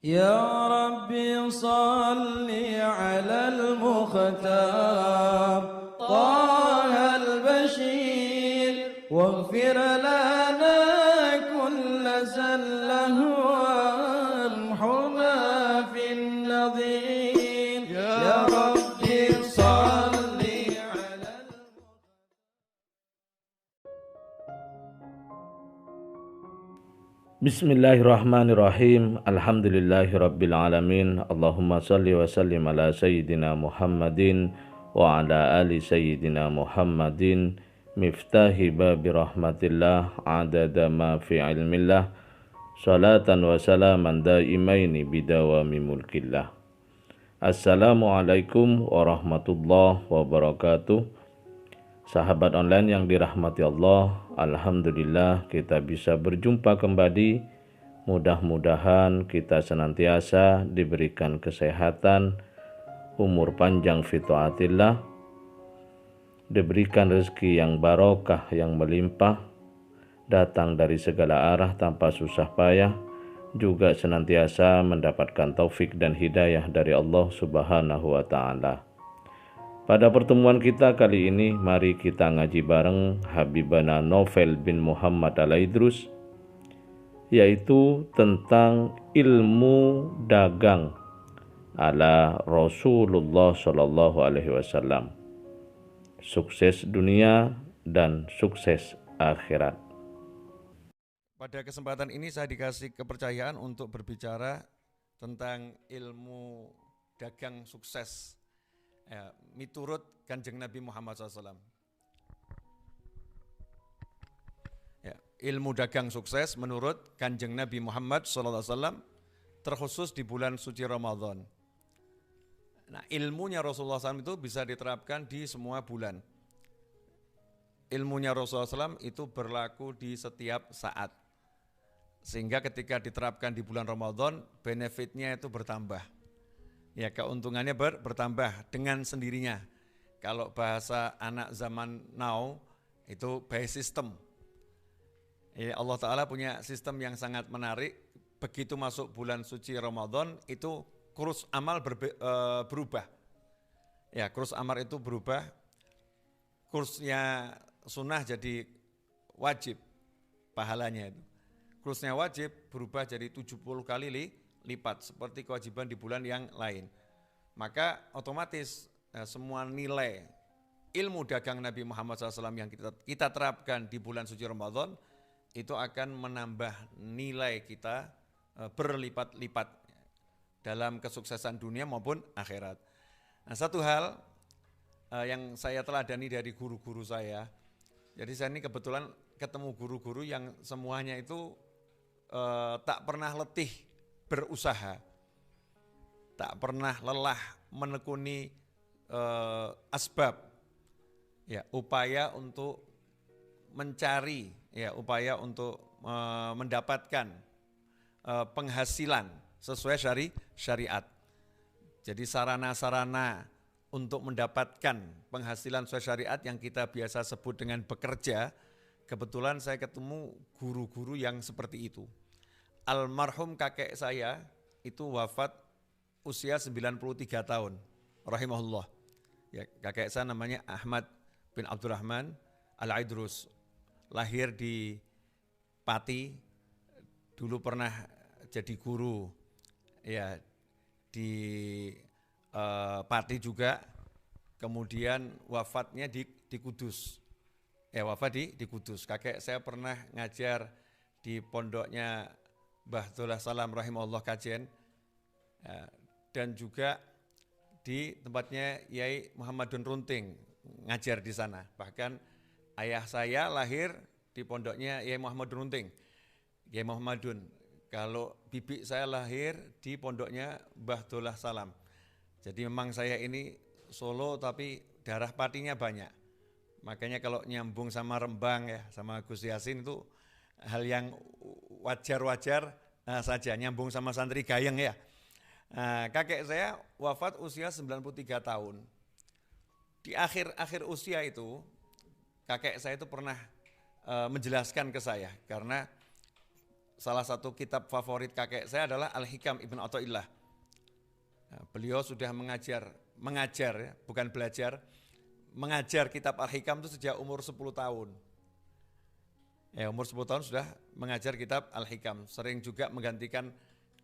يا ربي صل على المختار طه البشير واغفر لنا كل زله وامحنا في النظير يا ربي صل على Bismillahirrahmanirrahim. Alhamdulillahirabbil alamin. Allahumma shalli wa sallim ala sayyidina Muhammadin wa ala ali sayyidina Muhammadin miftahi babi rahmatillah adada ma fi ilmillah salatan wa salaman daimaini bidawami mulkillah. Assalamualaikum warahmatullahi wabarakatuh. Sahabat online yang dirahmati Allah, alhamdulillah kita bisa berjumpa kembali. Mudah-mudahan kita senantiasa diberikan kesehatan, umur panjang fi taatillah, diberikan rezeki yang barokah, yang melimpah, datang dari segala arah tanpa susah payah, juga senantiasa mendapatkan taufik dan hidayah dari Allah Subhanahu wa Ta'ala. Pada pertemuan kita kali ini, mari kita ngaji bareng Habibana Novel bin Muhammad Al-Idrus, yaitu tentang ilmu dagang ala Rasulullah Shallallahu Alaihi Wasallam, sukses dunia dan sukses akhirat. Pada kesempatan ini saya dikasih kepercayaan untuk berbicara tentang ilmu dagang sukses. Ya, miturut Kanjeng Nabi Muhammad SAW. Ya, ilmu dagang sukses menurut Kanjeng Nabi Muhammad SAW terkhusus di bulan suci Ramadan. Nah, ilmunya Rasulullah SAW itu bisa diterapkan di semua bulan. Ilmunya Rasulullah SAW itu berlaku di setiap saat. Sehingga ketika diterapkan di bulan Ramadan, benefitnya itu bertambah. Ya, keuntungannya bertambah dengan sendirinya. Kalau bahasa anak zaman now itu by system. Ya, Allah Ta'ala punya sistem yang sangat menarik. Begitu masuk bulan suci Ramadan itu kurs amal berubah. Ya, kurs amal itu berubah. Kursnya sunnah jadi wajib pahalanya itu. Kursnya wajib berubah jadi 70 kali lipat seperti kewajiban di bulan yang lain. Maka otomatis semua nilai ilmu dagang Nabi Muhammad SAW yang kita terapkan di bulan suci Ramadan itu akan menambah nilai kita berlipat-lipat dalam kesuksesan dunia maupun akhirat. Nah, satu hal yang saya teladani dari guru-guru saya, jadi saya ini kebetulan ketemu guru-guru yang semuanya itu tak pernah letih berusaha, tak pernah lelah menekuni asbab, ya, upaya untuk mencari, ya, upaya untuk mendapatkan penghasilan sesuai syariat. Jadi sarana-sarana untuk mendapatkan penghasilan sesuai syariat yang kita biasa sebut dengan bekerja, kebetulan saya ketemu guru-guru yang seperti itu. Almarhum kakek saya itu wafat usia 93 tahun, rahimahullah. Ya, kakek saya namanya Ahmad bin Abdurrahman Al-Idrus, lahir di Pati, dulu pernah jadi guru, ya, di Pati juga, kemudian wafatnya di Kudus. Ya, wafat di Kudus. Kakek saya pernah ngajar di pondoknya Mbah Dullah Salam rahimahullah Kajen, dan juga di tempatnya Yai Muhammadun Runting ngajar di sana. Bahkan ayah saya lahir di pondoknya Yai Muhammadun Runting, Yai Muhammadun. Kalau bibi saya lahir di pondoknya Mbah Dullah Salam. Jadi memang saya ini Solo tapi darah Patinya banyak. Makanya kalau nyambung sama Rembang, ya, sama Gus Yasin itu hal yang wajar-wajar saja, nyambung sama santri Gayeng, ya. Kakek saya wafat usia 93 tahun. Di akhir usia itu, kakek saya itu pernah menjelaskan ke saya, karena salah satu kitab favorit kakek saya adalah Al-Hikam Ibn Athaillah. Nah, beliau sudah mengajar ya, bukan belajar, mengajar kitab Al-Hikam itu sejak umur 10 tahun. Ya, umur 10 tahun sudah mengajar kitab Al-Hikam, sering juga menggantikan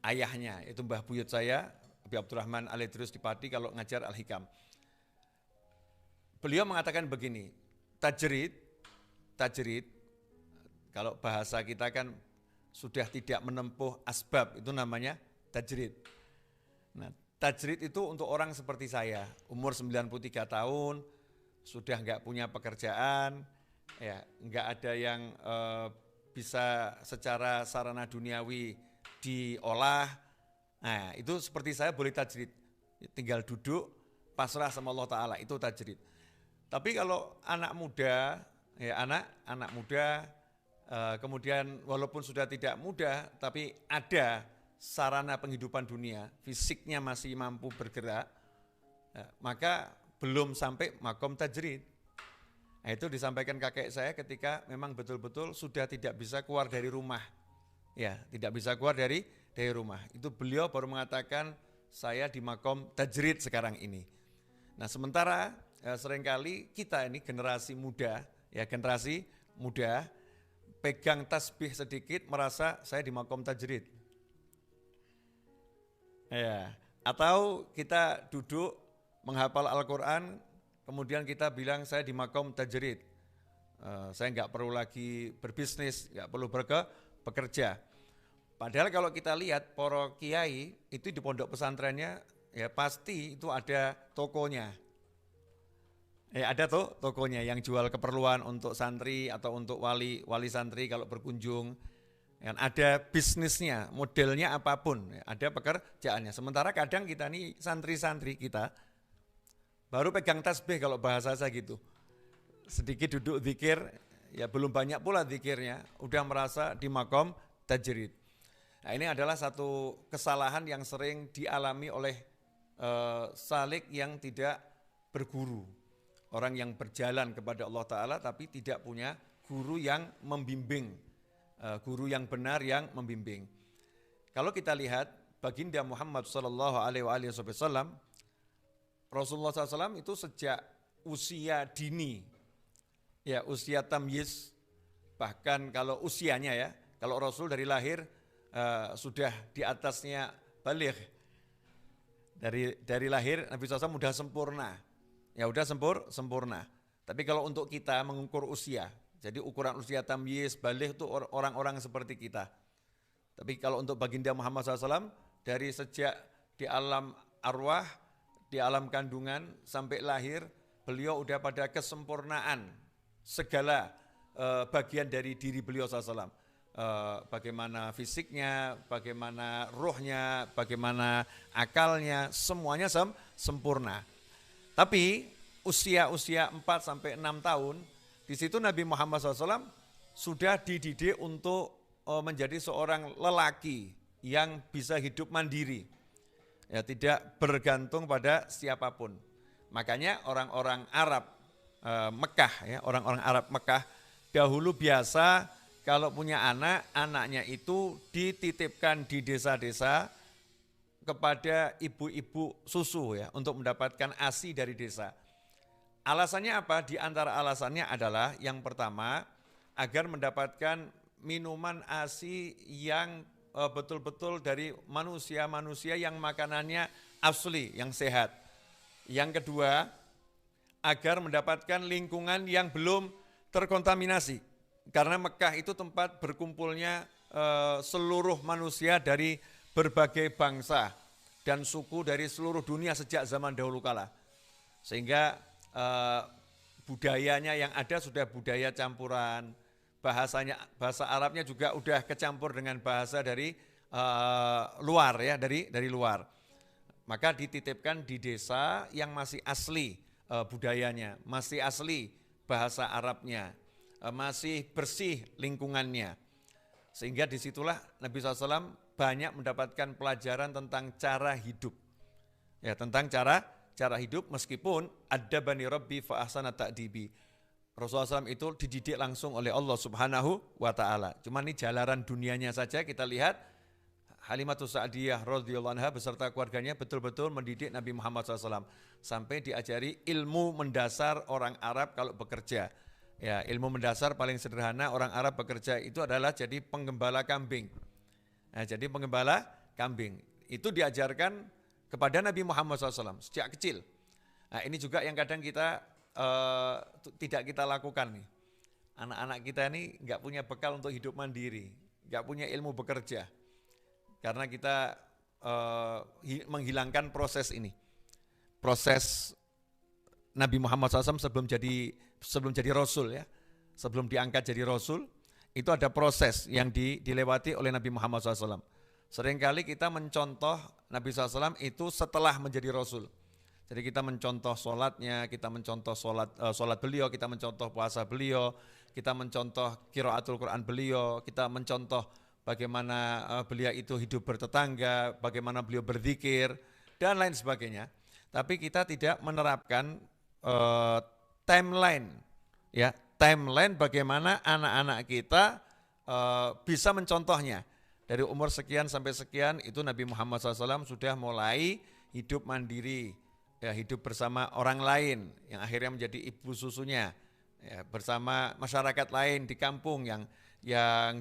ayahnya, itu Mbah Buyut saya, Abi Abdurrahman Al-Idrus di Pati kalau ngajar Al-Hikam. Beliau mengatakan begini, tajrid, kalau bahasa kita kan sudah tidak menempuh asbab, itu namanya tajrid. Nah, tajrid itu untuk orang seperti saya, umur 93 tahun, sudah enggak punya pekerjaan, ya, enggak ada yang bisa secara sarana duniawi diolah. Nah, itu seperti saya boleh tajrid. Tinggal duduk, pasrah sama Allah Ta'ala, itu tajrid. Tapi kalau anak muda, ya anak muda, kemudian walaupun sudah tidak muda, tapi ada sarana penghidupan dunia, fisiknya masih mampu bergerak, maka belum sampai makom tajrid. Nah, itu disampaikan kakek saya ketika memang betul-betul sudah tidak bisa keluar dari rumah. Ya, tidak bisa keluar dari rumah. Itu beliau baru mengatakan saya di makom tajrid sekarang ini. Nah, sementara seringkali kita ini generasi muda pegang tasbih sedikit merasa saya di makom tajrid. Ya, atau kita duduk menghafal Al-Quran, kemudian kita bilang saya di makom tajrid. Saya nggak perlu lagi berbisnis, nggak perlu bekerja. Padahal kalau kita lihat para kiai itu di pondok pesantrennya ya pasti itu ada tokonya. Ya ada tuh tokonya yang jual keperluan untuk santri atau untuk wali santri kalau berkunjung. Yang ada bisnisnya, modelnya apapun, ada pekerjaannya. Sementara kadang kita nih santri-santri kita baru pegang tasbih kalau bahasa saya gitu. Sedikit duduk zikir, ya belum banyak pula zikirnya, udah merasa di makom tajrid. Nah, ini adalah satu kesalahan yang sering dialami oleh salik yang tidak berguru. Orang yang berjalan kepada Allah Ta'ala tapi tidak punya guru yang membimbing, guru yang benar yang membimbing. Kalau kita lihat baginda Muhammad SAW, Rasulullah SAW itu sejak usia dini, ya usia tamyiz, bahkan kalau usianya ya, kalau Rasul dari lahir sudah di atasnya baligh, dari lahir Nabi SAW sudah sempurna. Ya udah sempurna. Tapi kalau untuk kita mengukur usia, jadi ukuran usia tamyiz, baligh itu orang-orang seperti kita. Tapi kalau untuk baginda Muhammad SAW, dari sejak di alam arwah, di alam kandungan sampai lahir, beliau udah pada kesempurnaan segala bagian dari diri beliau SAW. Bagaimana fisiknya, bagaimana ruhnya, bagaimana akalnya, semuanya sempurna. Tapi usia 4 sampai 6 tahun, di situ Nabi Muhammad SAW sudah dididik untuk menjadi seorang lelaki yang bisa hidup mandiri, ya tidak bergantung pada siapapun. Makanya orang-orang Arab Mekah, ya orang-orang Arab Mekah dahulu biasa kalau punya anak, anaknya itu dititipkan di desa-desa kepada ibu-ibu susu ya untuk mendapatkan ASI dari desa. Alasannya apa? Di antara alasannya adalah yang pertama agar mendapatkan minuman ASI yang betul-betul dari manusia-manusia yang makanannya asli, yang sehat. Yang kedua, agar mendapatkan lingkungan yang belum terkontaminasi. Karena Mekah itu tempat berkumpulnya seluruh manusia dari berbagai bangsa dan suku dari seluruh dunia sejak zaman dahulu kala. Sehingga budayanya yang ada sudah budaya campuran, bahasa Arabnya juga udah kecampur dengan bahasa dari luar ya, dari luar. Maka dititipkan di desa yang masih asli budayanya, masih asli bahasa Arabnya, masih bersih lingkungannya. Sehingga disitulah Nabi SAW banyak mendapatkan pelajaran tentang cara hidup. Ya, tentang cara hidup meskipun adabani rabbi fa ahsana ta'dibi. Rasulullah SAW itu dididik langsung oleh Allah Subhanahu wa Ta'ala. Cuma ini jalaran dunianya saja kita lihat Halimatus Sa'diyah radhiyallahu anha beserta keluarganya betul-betul mendidik Nabi Muhammad SAW sampai diajari ilmu mendasar orang Arab kalau bekerja. Ya, ilmu mendasar paling sederhana orang Arab bekerja itu adalah jadi penggembala kambing. Nah, jadi penggembala kambing itu diajarkan kepada Nabi Muhammad SAW sejak kecil. Nah, ini juga yang kadang kita tidak kita lakukan nih. Anak-anak kita ini nggak punya bekal untuk hidup mandiri, nggak punya ilmu bekerja. Karena kita menghilangkan proses ini. Proses Nabi Muhammad SAW sebelum jadi Rasul ya. Sebelum diangkat jadi Rasul, itu ada proses yang dilewati oleh Nabi Muhammad SAW. Seringkali kita mencontoh Nabi SAW itu setelah menjadi Rasul. Jadi kita mencontoh sholatnya, kita mencontoh sholat beliau, kita mencontoh puasa beliau, kita mencontoh qiraatul Quran beliau, kita mencontoh bagaimana beliau itu hidup bertetangga, bagaimana beliau berzikir, dan lain sebagainya. Tapi kita tidak menerapkan timeline, ya timeline bagaimana anak-anak kita bisa mencontohnya. Dari umur sekian sampai sekian itu Nabi Muhammad SAW sudah mulai hidup mandiri, ya, hidup bersama orang lain yang akhirnya menjadi ibu susunya, ya, bersama masyarakat lain di kampung yang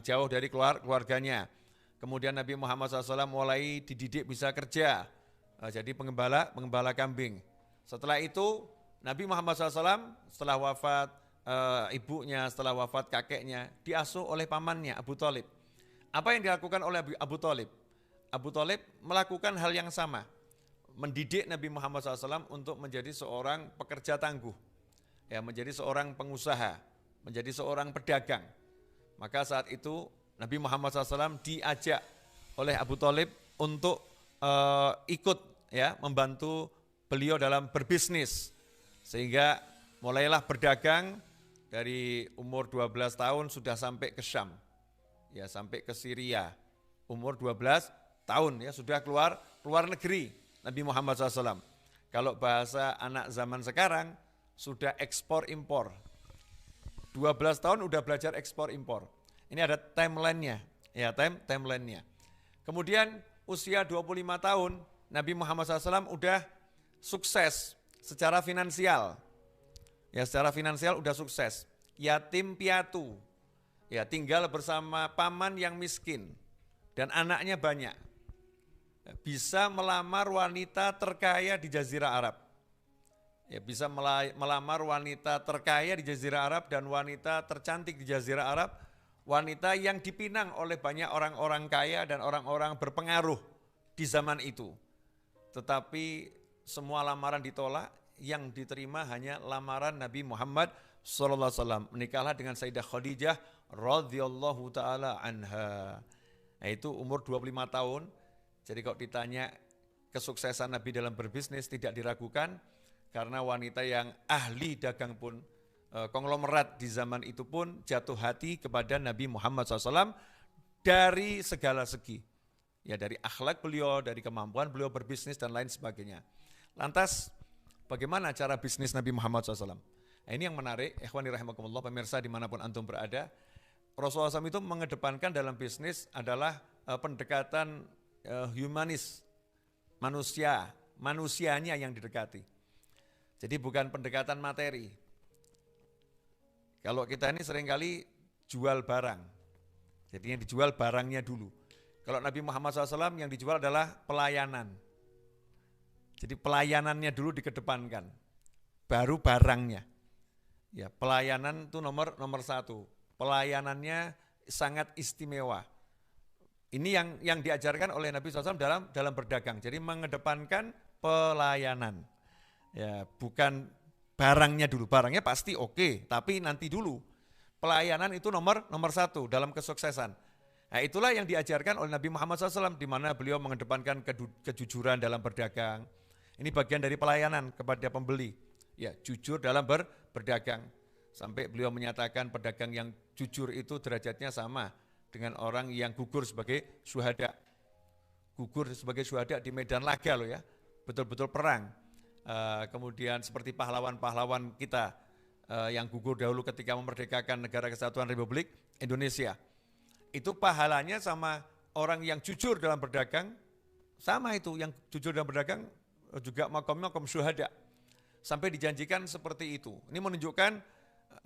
jauh dari keluarganya. Kemudian Nabi Muhammad SAW mulai dididik bisa kerja, jadi pengembala kambing. Setelah itu Nabi Muhammad SAW setelah wafat ibunya, setelah wafat kakeknya, diasuh oleh pamannya Abu Thalib. Apa yang dilakukan oleh Abu Thalib? Abu Thalib melakukan hal yang sama, mendidik Nabi Muhammad SAW untuk menjadi seorang pekerja tangguh, ya, menjadi seorang pengusaha, menjadi seorang pedagang. Maka saat itu Nabi Muhammad SAW diajak oleh Abu Thalib untuk ikut, ya, membantu beliau dalam berbisnis. Sehingga mulailah berdagang dari umur 12 tahun sudah sampai ke Syam, ya, sampai ke Syria. Umur 12 tahun ya sudah keluar negeri Nabi Muhammad SAW. Kalau bahasa anak zaman sekarang sudah ekspor impor. 12 tahun udah belajar ekspor impor. Ini ada timeline-nya, ya, timeline-nya. Kemudian usia 25 tahun Nabi Muhammad SAW udah sukses secara finansial. Ya, secara finansial udah sukses. Yatim piatu. Ya, tinggal bersama paman yang miskin dan anaknya banyak. Bisa melamar wanita terkaya di Jazirah Arab. Ya, bisa melamar wanita terkaya di Jazirah Arab dan wanita tercantik di Jazirah Arab, wanita yang dipinang oleh banyak orang-orang kaya dan orang-orang berpengaruh di zaman itu. Tetapi semua lamaran ditolak, yang diterima hanya lamaran Nabi Muhammad SAW. Menikahlah dengan Sayyidah Khadijah radhiyallahu taala anha. Nah, itu umur 25 tahun. Jadi kalau ditanya kesuksesan Nabi dalam berbisnis tidak diragukan, karena wanita yang ahli dagang pun, konglomerat di zaman itu pun jatuh hati kepada Nabi Muhammad SAW dari segala segi. Ya, dari akhlak beliau, dari kemampuan beliau berbisnis dan lain sebagainya. Lantas bagaimana cara bisnis Nabi Muhammad SAW? Nah, ini yang menarik, ikhwani rahimakumullah, pemirsa dimanapun antum berada. Rasulullah SAW itu mengedepankan dalam bisnis adalah pendekatan humanis, manusianya yang didekati. Jadi bukan pendekatan materi. Kalau kita ini seringkali jual barang, jadi yang dijual barangnya dulu. Kalau Nabi Muhammad SAW yang dijual adalah pelayanan. Jadi pelayanannya dulu dikedepankan, baru barangnya. Ya, pelayanan itu nomor satu. Pelayanannya sangat istimewa. Ini yang diajarkan oleh Nabi SAW dalam berdagang. Jadi mengedepankan pelayanan. Ya, bukan barangnya dulu. Barangnya pasti oke, tapi nanti dulu. Pelayanan itu nomor satu dalam kesuksesan. Nah, itulah yang diajarkan oleh Nabi Muhammad SAW, di mana beliau mengedepankan kejujuran dalam berdagang. Ini bagian dari pelayanan kepada pembeli. Ya, jujur dalam berdagang. Sampai beliau menyatakan pedagang yang jujur itu derajatnya sama dengan orang yang gugur sebagai syuhada. Gugur sebagai syuhada di medan laga loh ya, betul-betul perang. Kemudian seperti pahlawan-pahlawan kita yang gugur dahulu ketika memerdekakan Negara Kesatuan Republik Indonesia. Itu pahalanya sama orang yang jujur dalam berdagang, sama itu, yang jujur dalam berdagang juga makamnya makom syuhada. Sampai dijanjikan seperti itu. Ini menunjukkan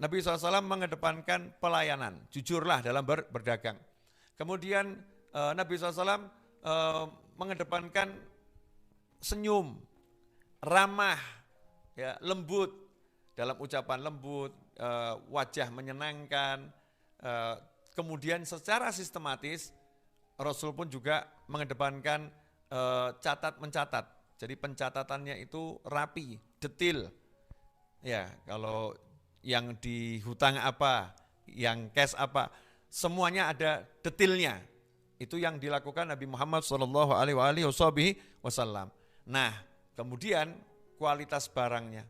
Nabi SAW mengedepankan pelayanan, jujurlah dalam berdagang. Kemudian Nabi SAW mengedepankan senyum, ramah, ya, lembut, dalam ucapan lembut, wajah menyenangkan. Kemudian secara sistematis Rasul pun juga mengedepankan catat mencatat. Jadi pencatatannya itu rapi, detil. Ya, kalau yang di hutang apa, yang cash apa, semuanya ada detilnya. Itu yang dilakukan Nabi Muhammad SAW. Nah, kemudian kualitas barangnya,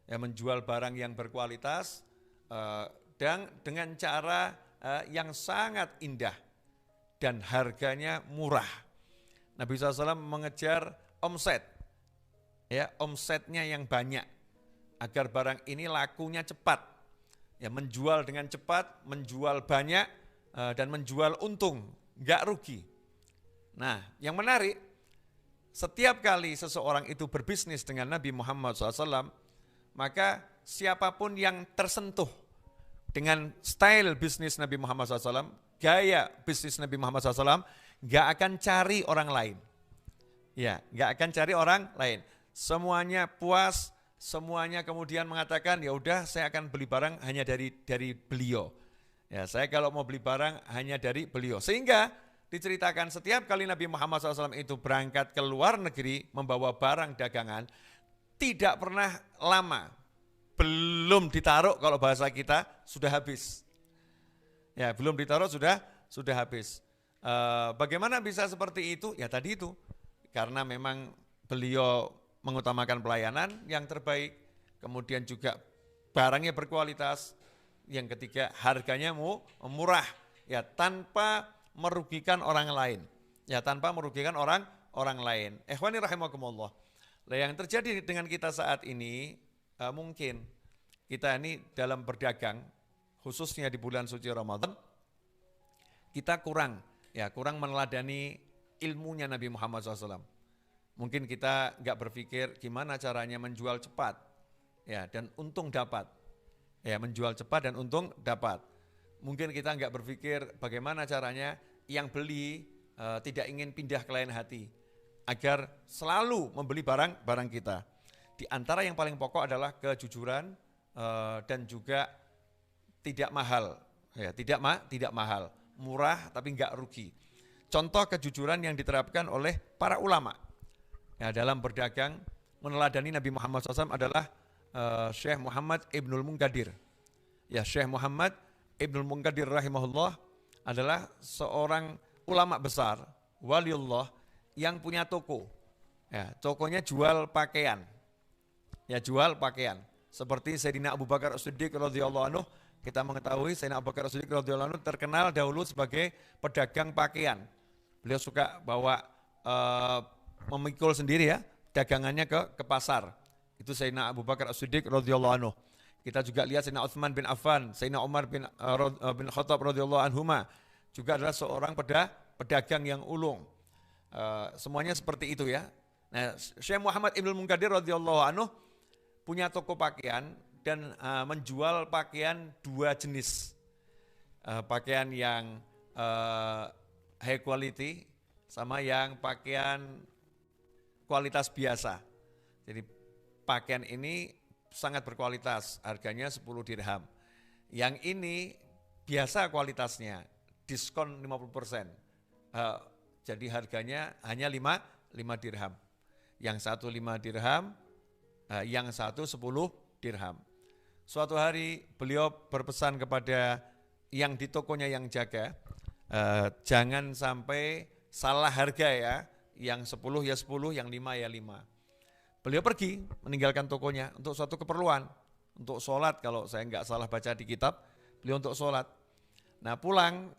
ya, menjual barang yang berkualitas dan dengan cara yang sangat indah dan harganya murah. Nabi SAW mengejar omset, ya, omsetnya yang banyak agar barang ini lakunya cepat, ya, menjual dengan cepat, menjual banyak dan menjual untung, nggak rugi. Nah, yang menarik, setiap kali seseorang itu berbisnis dengan Nabi Muhammad SAW, maka siapapun yang tersentuh dengan style bisnis Nabi Muhammad SAW, gaya bisnis Nabi Muhammad SAW, nggak akan cari orang lain. Ya, nggak akan cari orang lain. Semuanya puas, semuanya kemudian mengatakan, ya udah saya akan beli barang hanya dari beliau. Ya, saya kalau mau beli barang hanya dari beliau. Sehingga diceritakan setiap kali Nabi Muhammad SAW itu berangkat ke luar negeri membawa barang dagangan, tidak pernah lama, belum ditaruh, kalau bahasa kita sudah habis. Ya, belum ditaruh sudah habis. Bagaimana bisa seperti itu? Ya tadi itu, karena memang beliau mengutamakan pelayanan yang terbaik, kemudian juga barangnya berkualitas, yang ketiga harganya murah, ya, tanpa merugikan orang lain. Ya, tanpa merugikan orang lain. Ikhwani rahimakumullah. Nah, yang terjadi dengan kita saat ini, mungkin kita ini dalam berdagang, khususnya di bulan suci Ramadan, kita kurang meneladani ilmunya Nabi Muhammad SAW. Mungkin kita nggak berpikir gimana caranya menjual cepat, ya, dan untung dapat. Ya, menjual cepat dan untung dapat. Mungkin kita nggak berpikir bagaimana caranya yang beli tidak ingin pindah ke lain hati, agar selalu membeli barang kita. Di antara yang paling pokok adalah kejujuran dan juga tidak mahal, ya, tidak mahal, murah tapi nggak rugi. Contoh kejujuran yang diterapkan oleh para ulama, ya, dalam berdagang meneladani Nabi Muhammad SAW adalah Syekh Muhammad Ibnul Munkadir. Ya, Syekh Muhammad Ibnul Munkadir rahimahullah adalah seorang ulama besar, waliullah, yang punya toko. Ya, tokonya jual pakaian. Ya, jual pakaian. Seperti Sayyidina Abu Bakar As-Siddiq radhiyallahu anhu, kita mengetahui Sayyidina Abu Bakar As-Siddiq radhiyallahu anhu terkenal dahulu sebagai pedagang pakaian. Beliau suka bawa memikul sendiri, ya, dagangannya ke pasar. Itu Sayyidina Abu Bakar As-Siddiq radhiyallahu anhu. Kita juga lihat Sayyidina Utsman bin Affan, Sayyidina Umar bin Khattab radhiyallahu anhuma juga adalah seorang pedagang yang ulung. Semuanya seperti itu, ya. Nah, Syekh Muhammad Ibnul Munkadir radhiyallahu anhu punya toko pakaian dan menjual pakaian dua jenis. Pakaian yang high quality sama yang pakaian kualitas biasa. Jadi pakaian ini sangat berkualitas, harganya 10 dirham. Yang ini biasa kualitasnya, diskon 50%. Jadi harganya hanya 5 dirham. Yang satu 5 dirham, yang satu 10 dirham. Suatu hari beliau berpesan kepada yang di tokonya yang jaga, jangan sampai salah harga, ya, yang 10 ya 10, yang 5 ya 5. Beliau pergi meninggalkan tokonya untuk suatu keperluan, untuk sholat, kalau saya nggak salah baca di kitab, beliau untuk sholat. Nah, pulang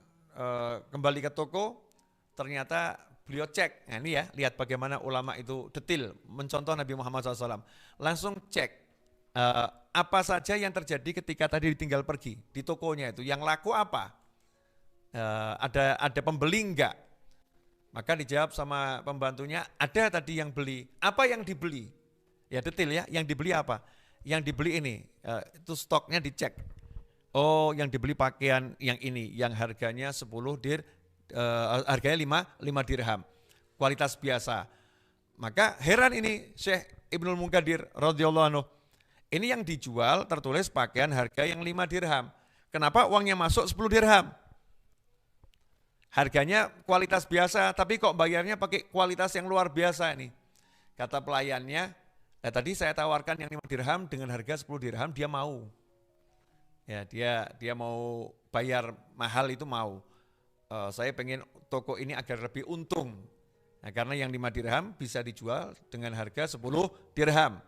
kembali ke toko, ternyata beliau cek, nah ini ya, lihat bagaimana ulama itu detil mencontoh Nabi Muhammad SAW. Langsung cek apa saja yang terjadi ketika tadi ditinggal pergi di tokonya itu, yang laku apa? Ada pembeli enggak? Maka dijawab sama pembantunya, ada tadi yang beli. Apa yang dibeli? Ya detail ya, yang dibeli apa? Yang dibeli ini, itu stoknya dicek. Oh, yang dibeli pakaian yang ini, yang harganya 10 harganya 5 dirham. Kualitas biasa. Maka heran ini Syekh Ibnul Munkadir radhiyallahu anhu. Ini yang dijual tertulis pakaian harga yang 5 dirham. Kenapa uangnya masuk 10 dirham? Harganya kualitas biasa, tapi kok bayarnya pakai kualitas yang luar biasa ini. Kata pelayannya, tadi saya tawarkan yang 5 dirham dengan harga 10 dirham, dia mau. Ya, dia mau bayar mahal itu mau. Saya pengen toko ini agar lebih untung. Nah, karena yang 5 dirham bisa dijual dengan harga 10 dirham.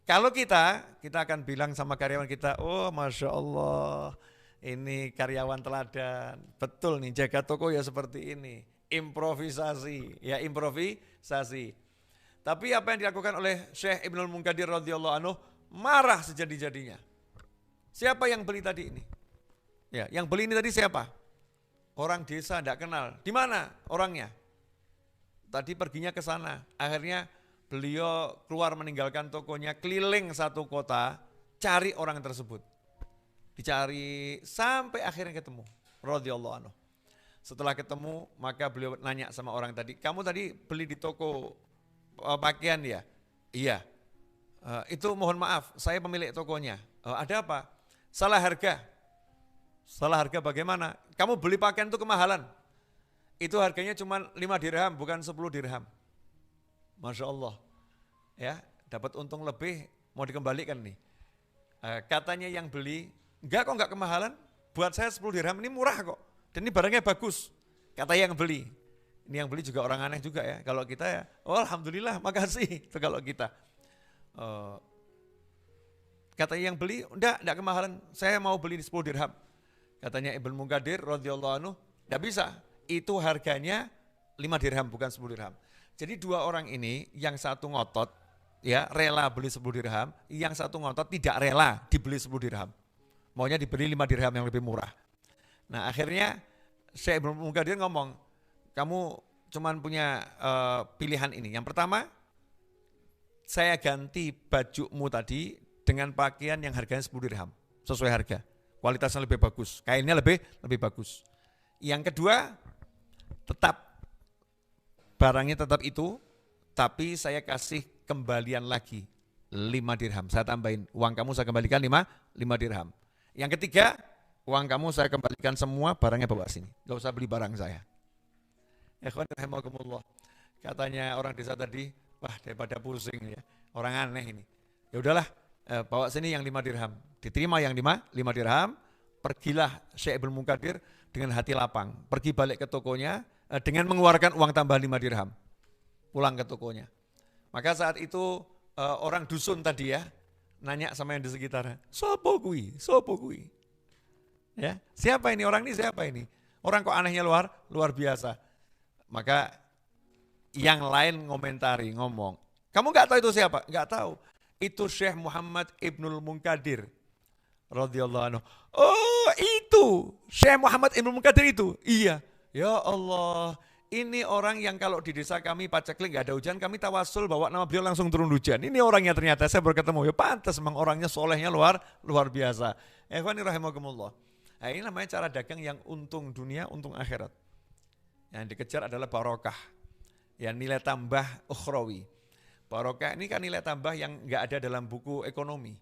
Kalau kita akan bilang sama karyawan kita, oh Masya Allah, ini karyawan teladan, betul nih jaga toko ya seperti ini, improvisasi. Tapi apa yang dilakukan oleh Syekh Ibnul Munkadir radhiyallahu anhu, marah sejadi-jadinya. Siapa yang beli tadi ini? Ya, yang beli ini tadi siapa? Orang desa tidak kenal. Di mana orangnya? Tadi perginya ke sana. Akhirnya beliau keluar meninggalkan tokonya, keliling satu kota, cari orang tersebut. Dicari sampai akhirnya ketemu. Radhiyallahu anhu. Setelah ketemu, maka beliau nanya sama orang tadi, kamu tadi beli di toko pakaian ya? Iya. Itu mohon maaf, saya pemilik tokonya. Ada apa? Salah harga. Salah harga bagaimana? Kamu beli pakaian itu kemahalan. Itu harganya cuma 5 dirham, bukan 10 dirham. Masya Allah. Ya, dapat untung lebih, mau dikembalikan nih. Katanya yang beli, enggak kok enggak kemahalan, buat saya 10 dirham ini murah kok. Dan ini barangnya bagus, kata yang beli. Ini yang beli juga orang aneh juga ya. Kalau kita ya, oh alhamdulillah, makasih. Itu kalau kita. Katanya yang beli, enggak kemahalan, saya mau beli 10 dirham. Katanya Ibnu Munkadir radhiyallahu anhu, enggak bisa. Itu harganya 5 dirham, bukan 10 dirham. Jadi dua orang ini, yang satu ngotot, ya rela beli 10 dirham, yang satu ngotot tidak rela dibeli 10 dirham. Maunya dibeli 5 dirham yang lebih murah. Nah akhirnya Syekh Ibnu Munkadir ngomong, kamu cuman punya pilihan ini. Yang pertama, saya ganti bajumu tadi dengan pakaian yang harganya 10 dirham, sesuai harga. Kualitasnya lebih bagus, kainnya lebih bagus. Yang kedua, tetap barangnya tetap itu, tapi saya kasih kembalian lagi 5 dirham. Saya tambahin, uang kamu saya kembalikan 5 dirham. Yang ketiga, uang kamu saya kembalikan semua, barangnya bawa sini. Gak usah beli barang saya. Ikhwan rahimakumullah. Katanya orang desa tadi, wah daripada pusing ya, orang aneh ini. Ya udahlah, bawa sini yang 5 dirham. Diterima yang 5 dirham, pergilah Syekh Ibnu Munkadir dengan hati lapang. Pergi balik ke tokonya dengan mengeluarkan uang tambah 5 dirham. Pulang ke tokonya. Maka saat itu orang dusun tadi ya, nanya sama yang di sekitarnya, sopo kui? Ya, siapa ini? Orang ini siapa ini? Orang kok anehnya luar biasa. Maka yang lain ngomong, kamu nggak tahu itu siapa? Nggak tahu. Itu Syekh Muhammad Ibnul Munkadir radhiyallahu anhu. Oh, itu Syekh Muhammad Ibnul Munkadir itu. Iya. Ya Allah, ini orang yang kalau di desa kami paceklik nggak ada hujan, kami tawasul bawa nama beliau langsung turun hujan. Ini orangnya ternyata, saya baru ketemu. Ya pantas memang orangnya solehnya luar biasa. Ikhwani rahimakumullah. Nah, ini namanya cara dagang yang untung dunia, untung akhirat. Yang dikejar adalah barokah. Ya, nilai tambah ukhrawi. Barokah ini kan nilai tambah yang nggak ada dalam buku ekonomi.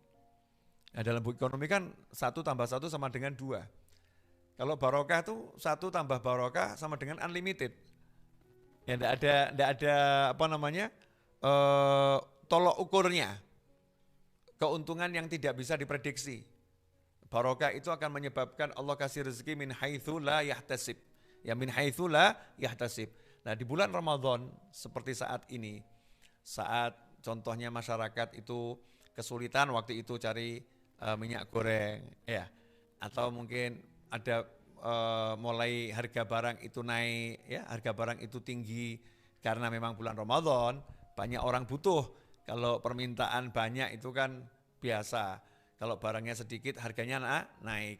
Nah, dalam buku ekonomi kan 1 tambah 1 sama dengan 2. Kalau barokah itu 1 tambah barokah sama dengan unlimited. Ya enggak ada apa namanya? Tolok ukurnya. Keuntungan yang tidak bisa diprediksi. Barokah itu akan menyebabkan Allah kasih rezeki min haitsu la yahtasib. Ya min haitsu la yahtasib. Nah, di bulan Ramadan seperti saat ini, saat contohnya masyarakat itu kesulitan waktu itu cari minyak goreng ya, atau mungkin ada mulai harga barang itu naik ya, harga barang itu tinggi karena memang bulan Ramadan banyak orang butuh. Kalau permintaan banyak itu kan biasa. Kalau barangnya sedikit harganya naik.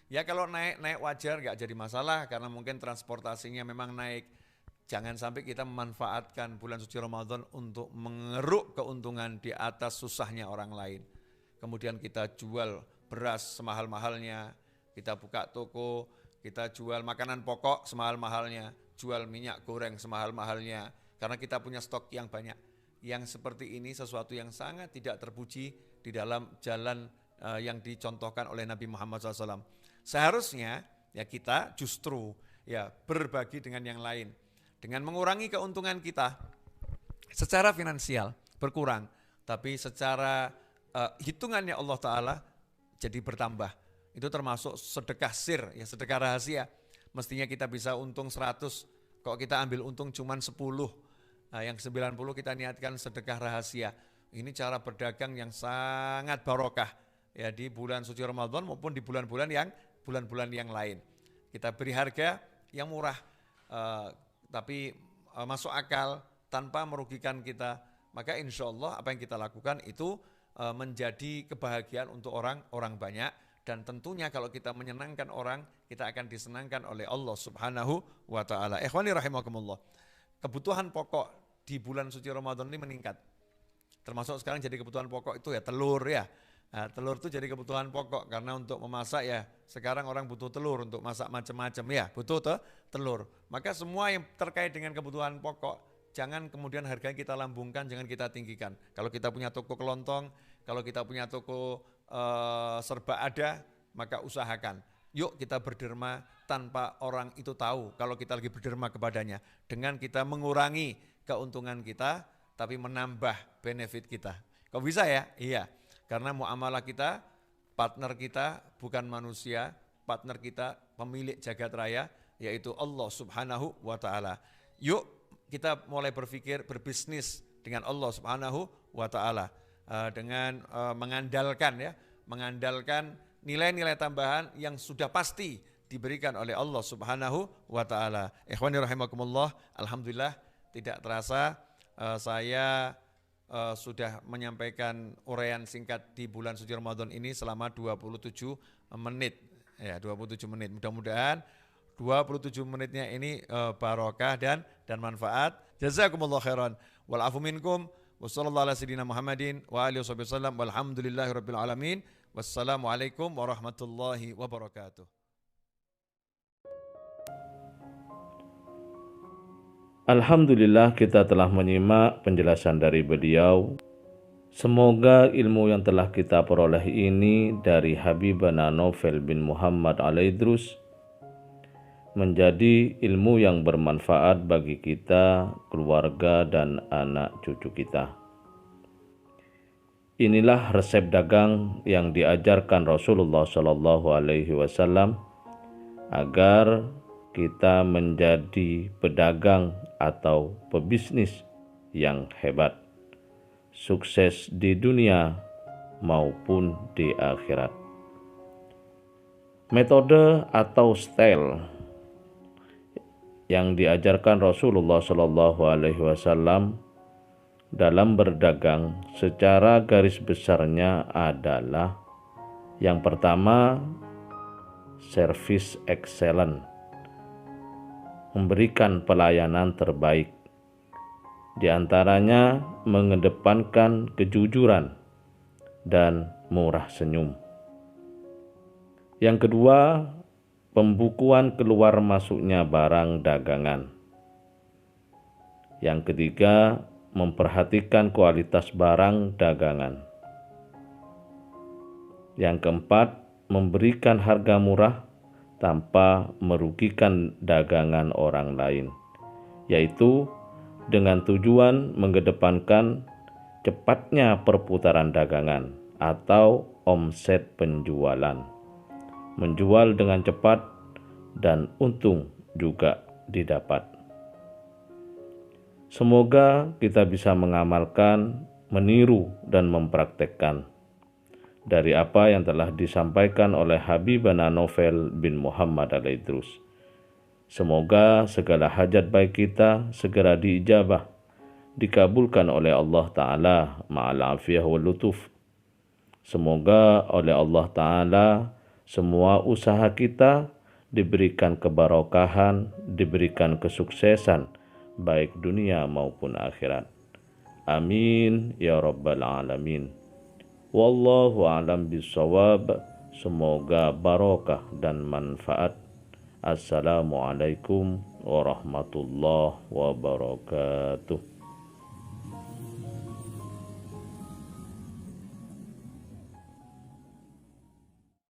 Ya kalau naik wajar, nggak jadi masalah karena mungkin transportasinya memang naik. Jangan sampai kita memanfaatkan bulan suci Ramadan untuk mengeruk keuntungan di atas susahnya orang lain. Kemudian kita jual beras semahal-mahalnya, kita buka toko, kita jual makanan pokok semahal-mahalnya, jual minyak goreng semahal-mahalnya, karena kita punya stok yang banyak. Yang seperti ini sesuatu yang sangat tidak terpuji di dalam jalan yang dicontohkan oleh Nabi Muhammad SAW. Seharusnya ya kita justru ya berbagi dengan yang lain. Dengan mengurangi keuntungan kita secara finansial berkurang, tapi secara hitungannya Allah Ta'ala jadi bertambah. Itu termasuk sedekah sir, ya sedekah rahasia. Mestinya kita bisa untung 100, kok kita ambil untung cuma 10. Nah, yang 90 kita niatkan sedekah rahasia. Ini cara berdagang yang sangat barokah ya di bulan suci Ramadan maupun di bulan-bulan yang lain. Kita beri harga yang murah, tapi masuk akal tanpa merugikan kita, maka insya Allah apa yang kita lakukan itu menjadi kebahagiaan untuk orang banyak, dan tentunya kalau kita menyenangkan orang, kita akan disenangkan oleh Allah Subhanahu wa Ta'ala. Ikhwani rahimakumullah, kebutuhan pokok di bulan suci Ramadan ini meningkat, termasuk sekarang jadi kebutuhan pokok itu ya telur ya. Nah, telur itu jadi kebutuhan pokok karena untuk memasak ya sekarang orang butuh telur untuk masak macam-macam ya, butuh telur. Maka semua yang terkait dengan kebutuhan pokok jangan kemudian harganya kita lambungkan, jangan kita tinggikan. Kalau kita punya toko kelontong, kalau kita punya toko serba ada, maka usahakan. Yuk kita berderma tanpa orang itu tahu kalau kita lagi berderma kepadanya, dengan kita mengurangi keuntungan kita tapi menambah benefit kita. Kok bisa ya? Iya. Karena muamalah kita, partner kita bukan manusia, partner kita pemilik jagat raya, yaitu Allah Subhanahu wa Ta'ala. Yuk kita mulai berpikir berbisnis dengan Allah Subhanahu wa Ta'ala, dengan mengandalkan nilai-nilai tambahan yang sudah pasti diberikan oleh Allah Subhanahu wa Ta'ala. Ikhwani rahimakumullah, alhamdulillah tidak terasa saya sudah menyampaikan uraian singkat di bulan suci Ramadan ini selama 27 menit. Ya, 27 menit. Mudah-mudahan 27 menitnya ini barokah dan manfaat. Jazakumullah khairan. Wal afu minkum. Wassallallahu ala sayyidina Muhammadin wa alihi wasallam. Walhamdulillahirabbil alamin. Wassalamualaikum warahmatullahi wabarakatuh. Alhamdulillah kita telah menyimak penjelasan dari beliau. Semoga ilmu yang telah kita peroleh ini dari Habibana Novel bin Muhammad Al-Idrus menjadi ilmu yang bermanfaat bagi kita, keluarga, dan anak cucu kita. Inilah resep dagang yang diajarkan Rasulullah SAW agar kita menjadi pedagang atau pebisnis yang hebat, sukses di dunia maupun di akhirat. Metode atau style yang diajarkan Rasulullah SAW dalam berdagang secara garis besarnya adalah: yang pertama, service excellent, memberikan pelayanan terbaik, di antaranya mengedepankan kejujuran dan murah senyum. Yang kedua, pembukuan keluar masuknya barang dagangan. Yang ketiga, memperhatikan kualitas barang dagangan. Yang keempat, memberikan harga murah tanpa merugikan dagangan orang lain, yaitu dengan tujuan mengedepankan cepatnya perputaran dagangan atau omset penjualan, menjual dengan cepat dan untung juga didapat. Semoga kita bisa mengamalkan, meniru, dan mempraktekkan dari apa yang telah disampaikan oleh Habibana Novel bin Muhammad Al-Idrus. Semoga segala hajat baik kita segera diijabah, dikabulkan oleh Allah Ta'ala ma'al afiyah wal lutuf. Semoga oleh Allah Ta'ala semua usaha kita diberikan kebarokahan, diberikan kesuksesan, baik dunia maupun akhirat. Amin ya rabbal alamin. Wallahu a'lam bishawab. Semoga barokah dan manfaat. Assalamualaikum warahmatullahi wabarakatuh.